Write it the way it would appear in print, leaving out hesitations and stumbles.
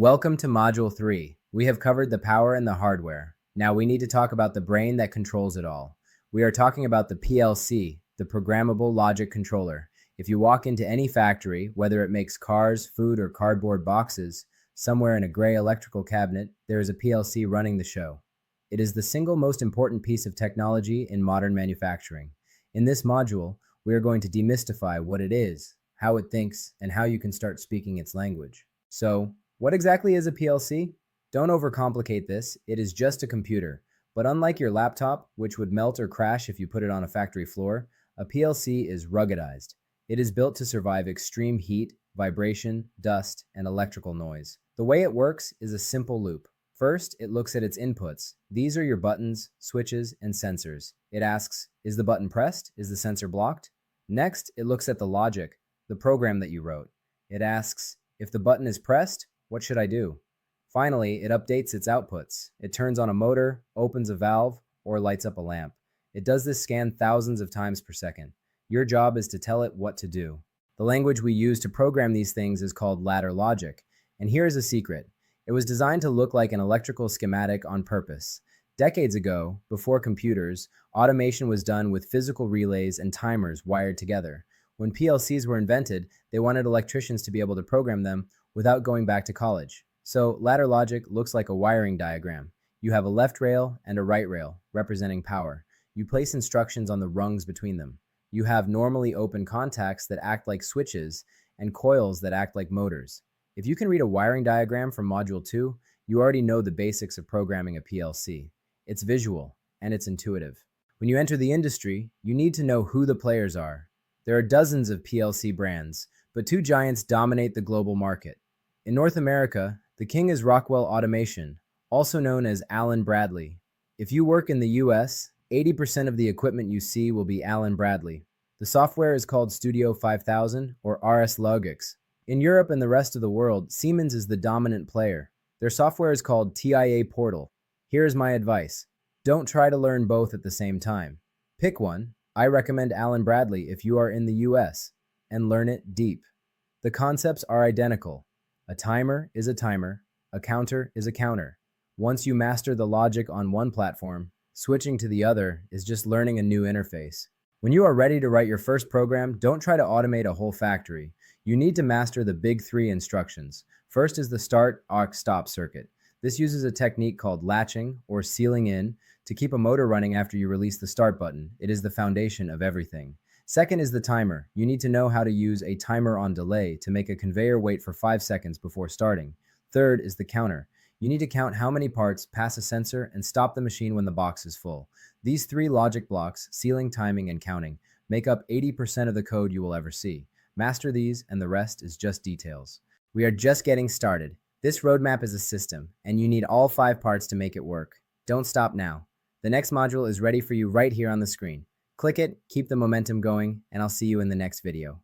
Welcome to Module 3. We have covered the power and the hardware. Now we need to talk about the brain that controls it all. We are talking about the PLC, the Programmable Logic Controller. If you walk into any factory, whether it makes cars, food, or cardboard boxes, somewhere in a gray electrical cabinet, there is a PLC running the show. It is the single most important piece of technology in modern manufacturing. In this module, we are going to demystify what it is, how it thinks, and how you can start speaking its language. So, what exactly is a PLC? Don't overcomplicate this, it is just a computer. But unlike your laptop, which would melt or crash if you put it on a factory floor, a PLC is ruggedized. It is built to survive extreme heat, vibration, dust, and electrical noise. The way it works is a simple loop. First, it looks at its inputs. These are your buttons, switches, and sensors. It asks, is the button pressed? Is the sensor blocked? Next, it looks at the logic, the program that you wrote. It asks, if the button is pressed, what should I do? Finally, it updates its outputs. It turns on a motor, opens a valve, or lights up a lamp. It does this scan thousands of times per second. Your job is to tell it what to do. The language we use to program these things is called ladder logic. And here is a secret. It was designed to look like an electrical schematic on purpose. Decades ago, before computers, automation was done with physical relays and timers wired together. When PLCs were invented, they wanted electricians to be able to program them without going back to college. So ladder logic looks like a wiring diagram. You have a left rail and a right rail, representing power. You place instructions on the rungs between them. You have normally open contacts that act like switches and coils that act like motors. If you can read a wiring diagram from Module 2, you already know the basics of programming a PLC. It's visual and it's intuitive. When you enter the industry, you need to know who the players are. There are dozens of PLC brands, but two giants dominate the global market. In North America, the king is Rockwell Automation, also known as Allen Bradley. If you work in the US, 80% of the equipment you see will be Allen Bradley. The software is called Studio 5000 or RS Logix. In Europe and the rest of the world, Siemens is the dominant player. Their software is called TIA Portal. Here is my advice. Don't try to learn both at the same time. Pick one. I recommend Allen Bradley if you are in the US, and learn it deep. The concepts are identical. A timer is a timer, a counter is a counter. Once you master the logic on one platform, switching to the other is just learning a new interface. When you are ready to write your first program, don't try to automate a whole factory. You need to master the big three instructions. First is the start, arc, stop circuit. This uses a technique called latching or sealing in to keep a motor running after you release the start button. It is the foundation of everything. Second is the timer. You need to know how to use a timer on delay to make a conveyor wait for 5 seconds before starting. Third is the counter. You need to count how many parts pass a sensor and stop the machine when the box is full. These three logic blocks, sealing, timing, and counting, make up 80% of the code you will ever see. Master these and the rest is just details. We are just getting started. This roadmap is a system, and you need all 5 parts to make it work. Don't stop now. The next module is ready for you right here on the screen. Click it, keep the momentum going, and I'll see you in the next video.